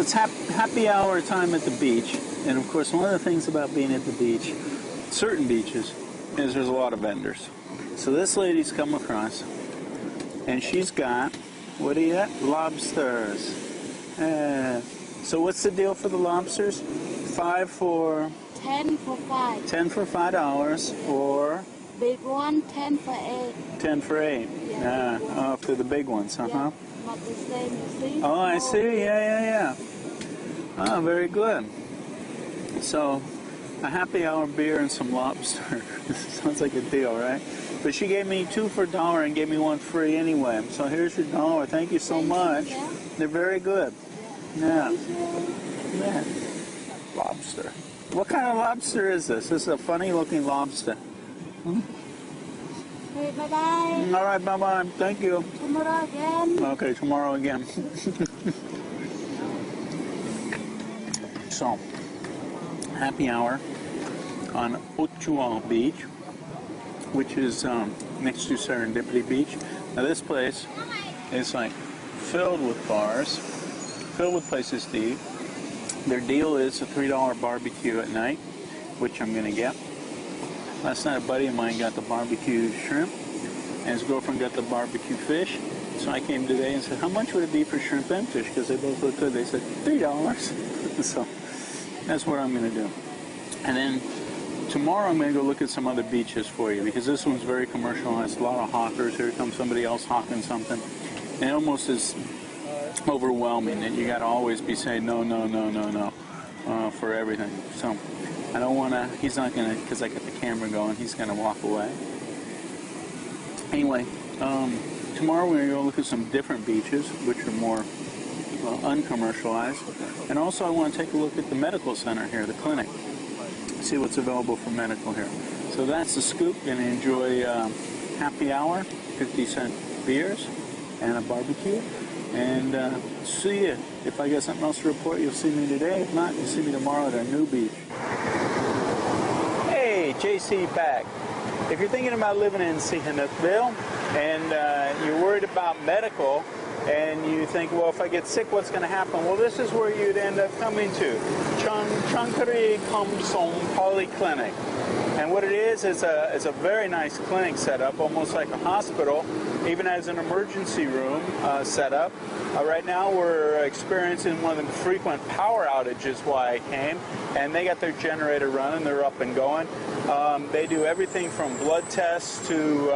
it's happy hour time at the beach. And of course, one of the things about being at the beach, certain beaches, is there's a lot of vendors. So this lady's come across, and she's got, what do you got? Lobsters. So what's the deal for the lobsters? 10 for $5. 10 for $5, or Big one, 10 for $8. 10 for $8. Yeah. After the big ones, Yeah, not the same, you see? Oh, I see. Yeah. Oh, very good. So, a happy hour beer and some lobster. Sounds like a deal, right? But she gave me 2 for $1 and gave me 1 free anyway. So here's your $1. Thank you so much. Yeah. They're very good. Yeah. Lobster. What kind of lobster is this? This is a funny looking lobster. Okay, bye-bye. All right, bye-bye. Thank you. Tomorrow again. Okay, tomorrow again. So, happy hour on Otres Beach, which is next to Serendipity Beach. Now this place is like filled with bars, filled with places to eat. Their deal is a $3 barbecue at night, which I'm going to get. Last night a buddy of mine got the barbecue shrimp, and his girlfriend got the barbecue fish. So I came today and said, how much would it be for shrimp and fish? Because they both look good. They said, $3. So that's what I'm going to do. And then tomorrow I'm going to go look at some other beaches for you, because this one's very commercialized. A lot of hawkers. Here comes somebody else hawking something. And it almost is overwhelming, and you got to always be saying no for everything. So I don't want to, he's not going to, because I got the camera going, he's going to walk away. Anyway, tomorrow we're going to go look at some different beaches, which are more uncommercialized. And also I want to take a look at the medical center here, the clinic, see what's available for medical here. So that's the scoop. Going to enjoy happy hour, 50-cent beers, and a barbecue. And see you. If I got something else to report, you'll see me today. If not, you'll see me tomorrow at our new beach. Hey, JC back. If you're thinking about living in Sihanoukville and you're worried about medical, and you think, well, if I get sick, what's going to happen? Well, this is where you'd end up coming to. Chankari Kamsong Polyclinic. And what it is a very nice clinic set up, almost like a hospital, even has an emergency room set up. Right now we're experiencing one of the frequent power outages why I came, and they got their generator running, they're up and going. They do everything from blood tests to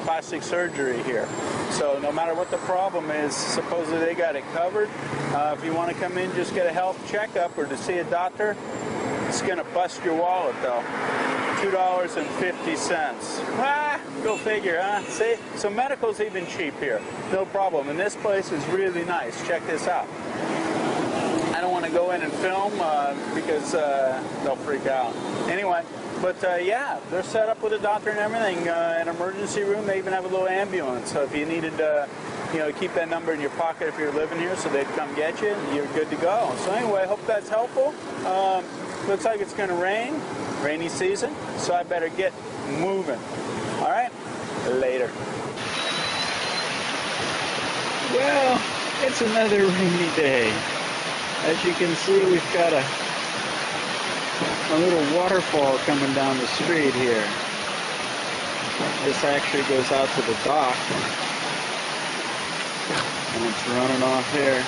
plastic surgery here. So no matter what the problem is, supposedly they got it covered. If you want to come in, just get a health checkup or to see a doctor, it's going to bust your wallet though. $2.50. Ah, go figure, huh? See? So medical's even cheap here. No problem. And this place is really nice. Check this out. I don't want to go in and film because they'll freak out. Anyway, but yeah, they're set up with a doctor and everything. An emergency room. They even have a little ambulance. So if you needed keep that number in your pocket if you're living here, so they'd come get you, and you're good to go. So anyway, I hope that's helpful. Looks like it's going to rain, rainy season, so I better get moving. All right, later. Well, it's another rainy day. As you can see, we've got a little waterfall coming down the street here. This actually goes out to the dock, and it's running off here.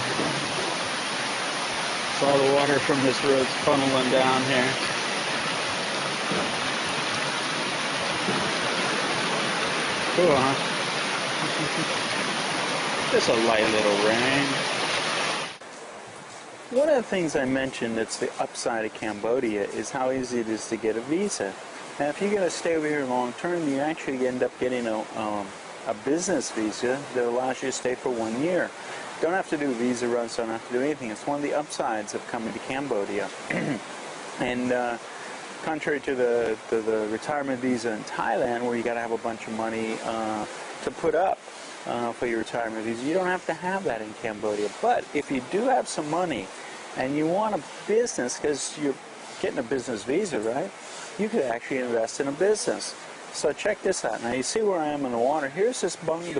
All the water from this road's funneling down here. Cool, huh? Just a light little rain. One of the things I mentioned that's the upside of Cambodia is how easy it is to get a visa. Now, if you're going to stay over here long term, you actually end up getting a business visa that allows you to stay for 1 year. Don't have to do visa runs, don't have to do anything. It's one of the upsides of coming to Cambodia. And contrary to the retirement visa in Thailand, where you got to have a bunch of money to put up for your retirement visa, you don't have to have that in Cambodia. But if you do have some money and you want a business, because you're getting a business visa, right? You could actually invest in a business. So check this out. Now you see where I am in the water. Here's the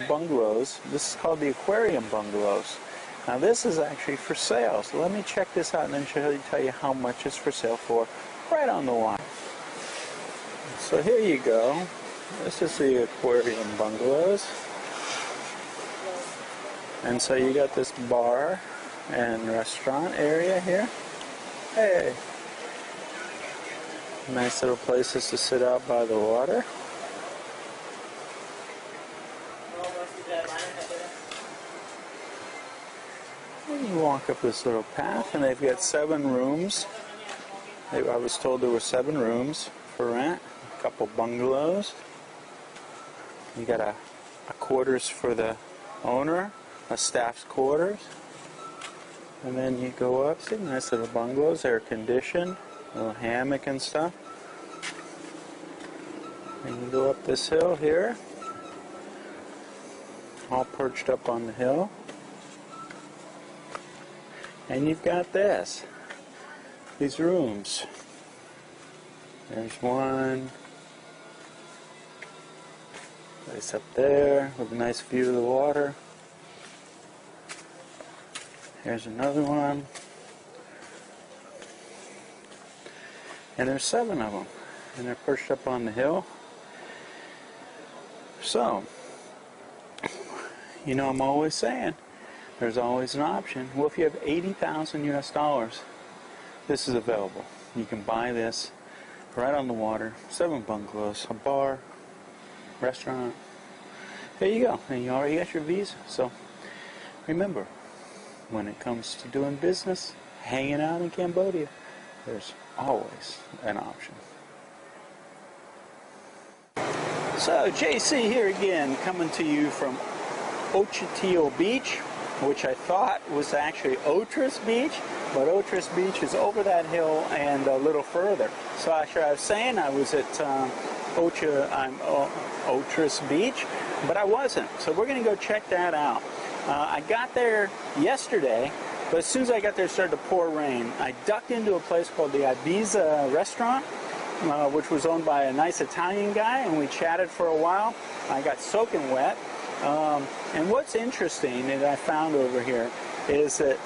bungalows. This is called the Aquarium bungalows. Now this is actually for sale, so let me check this out and then tell you how much it's for sale for, right on the water. So here you go. This is the Aquarium bungalows. And so you got this bar and restaurant area here. Hey! Nice little places to sit out by the water. And you walk up this little path, and they've got 7 rooms. I was told there were 7 rooms for rent. A couple bungalows. You got a quarters for the owner, a staff's quarters. And then you go up, see, nice little bungalows, air conditioned, a little hammock and stuff. And you go up this hill here, all perched up on the hill. And you've got these rooms. There's one. Place up there with a nice view of the water. Here's another one. And there's 7 of them. And they're perched up on the hill. So, you know, I'm always saying, there's always an option. Well, if you have 80,000 US dollars, this is available. You can buy this right on the water. 7 bungalows, a bar, restaurant. There you go. And you already got your visa. So, remember, when it comes to doing business, hanging out in Cambodia, there's always an option. So, JC here again, coming to you from Otres Beach, which I thought was actually Otres Beach, but Otres Beach is over that hill and a little further. So actually I was saying I was at Otres Beach, but I wasn't. So we're going to go check that out. I got there yesterday, but as soon as I got there it started to pour rain. I ducked into a place called the Ibiza restaurant, which was owned by a nice Italian guy, and we chatted for a while. I got soaking wet. And what's interesting that I found over here is that,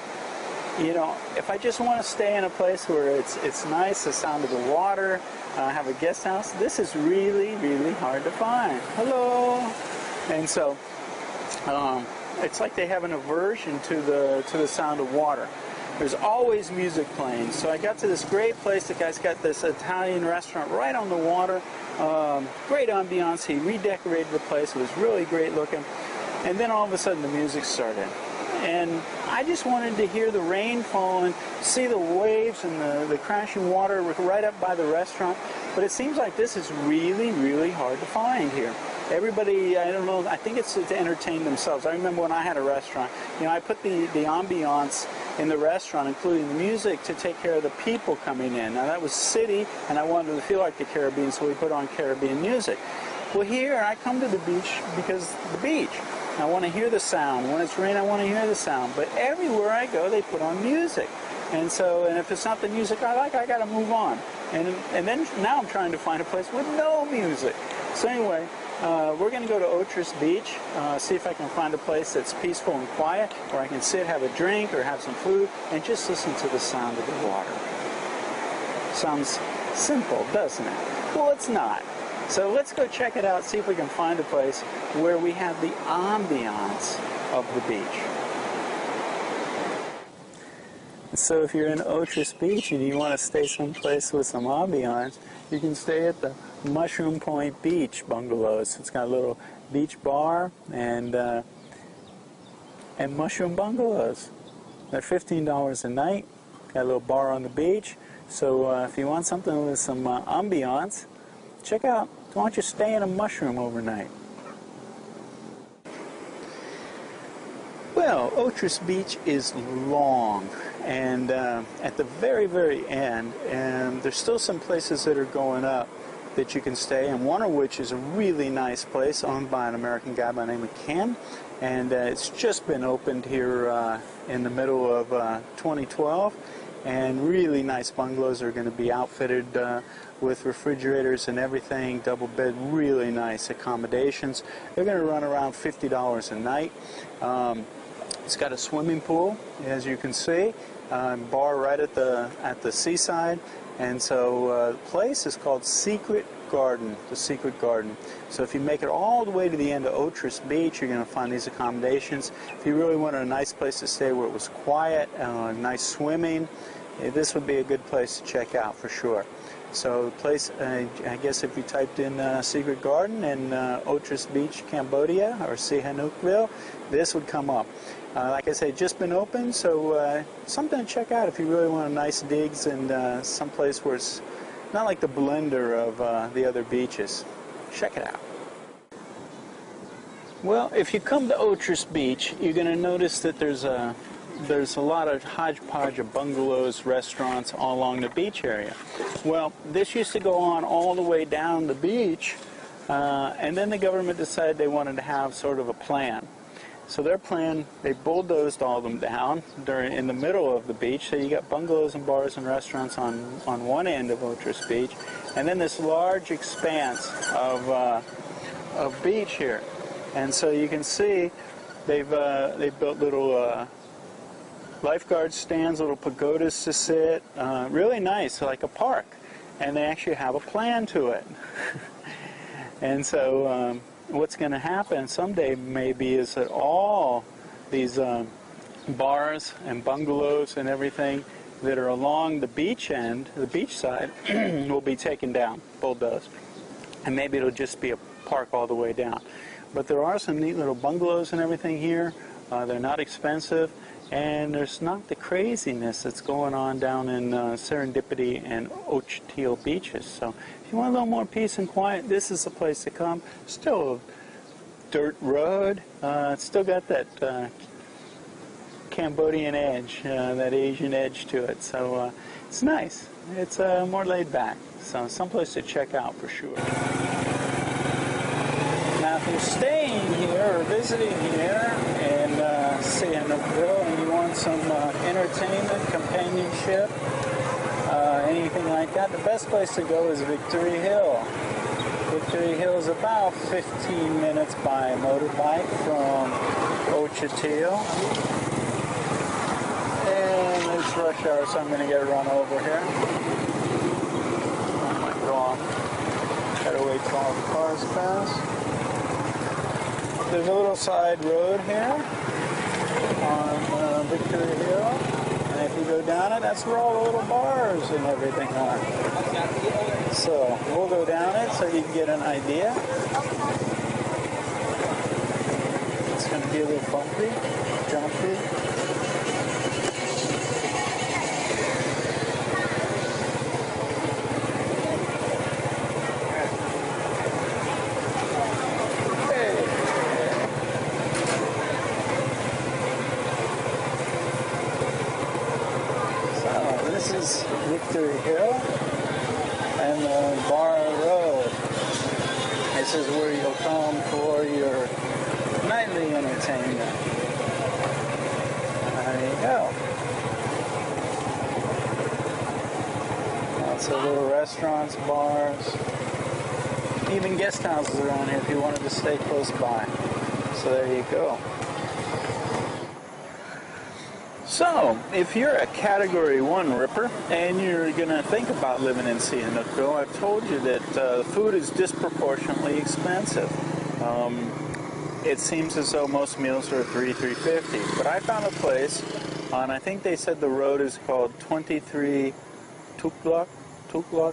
you know, if I just want to stay in a place where it's nice, the sound of the water, have a guest house, this is really, really hard to find. Hello! And so, it's like they have an aversion to the sound of water. There's always music playing. So I got to this great place. The guy's got this Italian restaurant right on the water. Great ambiance. He redecorated the place. It was really great looking. And then all of a sudden the music started. And I just wanted to hear the rain falling, see the waves and the crashing water right up by the restaurant. But it seems like this is really, really hard to find here. Everybody, I don't know, I think it's to entertain themselves. I remember when I had a restaurant, you know, I put the ambiance in the restaurant, including the music, to take care of the people coming in. Now that was city, and I wanted to feel like the Caribbean, so we put on Caribbean music. Well, here I come to the beach because the beach. I want to hear the sound. When it's raining, I want to hear the sound. But everywhere I go, they put on music. And so, and if it's not the music I like, I got to move on. And then now I'm trying to find a place with no music. So anyway, we're going to go to Otres Beach, see if I can find a place that's peaceful and quiet, where I can sit, have a drink, or have some food, and just listen to the sound of the water. Sounds simple, doesn't it? Well, it's not. So let's go check it out, see if we can find a place where we have the ambiance of the beach. So if you're in Otres Beach and you want to stay someplace with some ambiance, you can stay at the Mushroom Point Beach bungalows. It's got a little beach bar and mushroom bungalows. They're $15 a night. Got a little bar on the beach. So if you want something with some ambiance, check out. Why don't you stay in a mushroom overnight? Well, Otres Beach is long, and at the very, very end, and there's still some places that are going up that you can stay, and one of which is a really nice place owned by an American guy by the name of Ken, and it's just been opened here in the middle of 2012, and really nice bungalows are going to be outfitted with refrigerators and everything, double bed, really nice accommodations. They're going to run around $50 a night. It's got a swimming pool, as you can see, bar right at the seaside, and so the place is called Secret Garden, the Secret Garden. So if you make it all the way to the end of Otres Beach, you're going to find these accommodations. If you really wanted a nice place to stay where it was quiet, nice swimming, this would be a good place to check out for sure. So the place, I guess if you typed in Secret Garden in Otres Beach, Cambodia, or Sihanoukville, this would come up. Like I say, just been open, so something to check out if you really want a nice digs and some place where it's not like the blender of the other beaches. Check it out. Well, if you come to Otres Beach, you're going to notice that there's a lot of hodgepodge of bungalows, restaurants all along the beach area. Well, this used to go on all the way down the beach, and then the government decided they wanted to have sort of a plan. So their plan, they bulldozed all of them down in the middle of the beach, so you got bungalows and bars and restaurants on one end of Otres Beach, and then this large expanse of beach here. And so you can see they've built little lifeguard stands, little pagodas to sit, really nice, like a park. And they actually have a plan to it. And so what's going to happen someday maybe is that all these bars and bungalows and everything that are along the beach end, the beach side, will be taken down, bulldozed. And maybe it'll just be a park all the way down. But there are some neat little bungalows and everything here. They're not expensive. And there's not the craziness that's going on down in Serendipity and Otres beaches. So if you want a little more peace and quiet, this is the place to come. Still a dirt road. It's still got that Cambodian edge, that Asian edge to it. So it's nice. It's more laid back. So someplace to check out for sure. Now if you're staying here or visiting here in Sihanoukville and you want some entertainment, companionship, anything like that, the best place to go is Victory Hill. Victory Hill is about 15 minutes by motorbike from Otres. And it's rush hour, so I'm going to get run over here. Oh my God. Gotta wait till all the cars pass. There's a little side road here on Victory Hill, and if you go down it, that's where all the little bars and everything are. So we'll go down it so you can get an idea. It's going to be a little bumpy, jumpy. This is Victory Hill and the Bar Road. This is where you'll come for your nightly entertainment. There you go. Lots of little restaurants, bars, even guest houses around here if you wanted to stay close by. So there you go. So, if you're a Category 1 ripper and you're going to think about living in Sihanoukville, I've told you that food is disproportionately expensive. It seems as though most meals are $3.50, but I found a place, and I think they said the road is called 23 Tuklak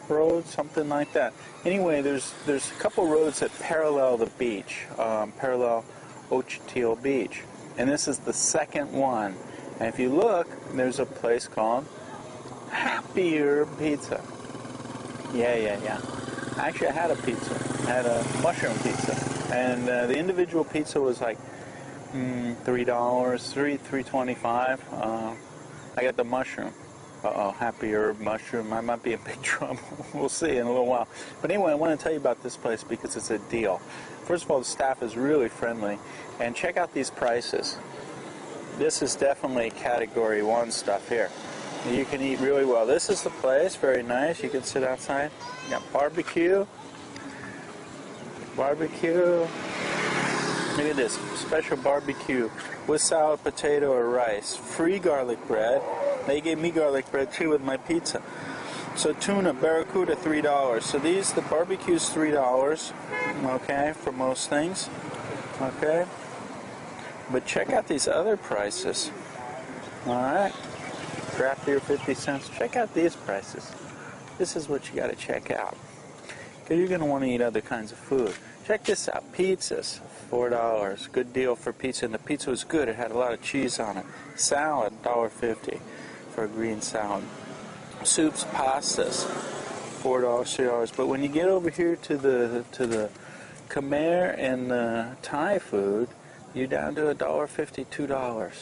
Road, something like that. Anyway, there's a couple roads that parallel the beach, parallel Otres Beach, and this is the second one. And if you look, there's a place called Happier Pizza. Yeah. Actually, I had a pizza. I had a mushroom pizza. And the individual pizza was like $3, $3.25. I got the mushroom. Happier mushroom. I might be in big trouble. We'll see in a little while. But anyway, I want to tell you about this place because it's a deal. First of all, the staff is really friendly. And check out these prices. This is definitely Category 1 stuff here. You can eat really well. This is the place, very nice. You can sit outside. You got barbecue. Look at this, special barbecue with salad, potato, or rice. Free garlic bread. They gave me garlic bread too with my pizza. So tuna, barracuda, $3. So the barbecue's $3, okay, for most things, okay. But check out these other prices. All right, craft beer 50 cents. Check out these prices. This is what you got to check out, because you're going to want to eat other kinds of food. Check this out, pizzas, $4. Good deal for pizza, and the pizza was good. It had a lot of cheese on it. Salad, $1.50 for a green salad. Soups, pastas, $4, $3. But when you get over here to the Khmer and the Thai food, you're down to $1.50, $2.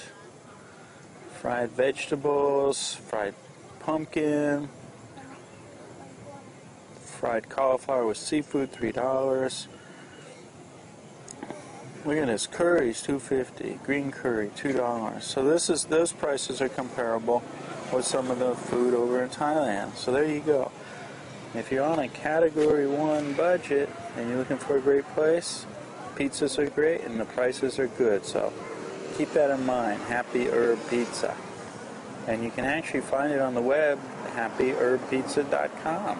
Fried vegetables, fried pumpkin, fried cauliflower with seafood, $3. Look at this, curries, $2.50. Green curry, $2. So those prices are comparable with some of the food over in Thailand. So there you go. If you're on a Category 1 budget and you're looking for a great place, pizzas are great and the prices are good. So keep that in mind. Happy Herb Pizza. And you can actually find it on the web, happyherbpizza.com.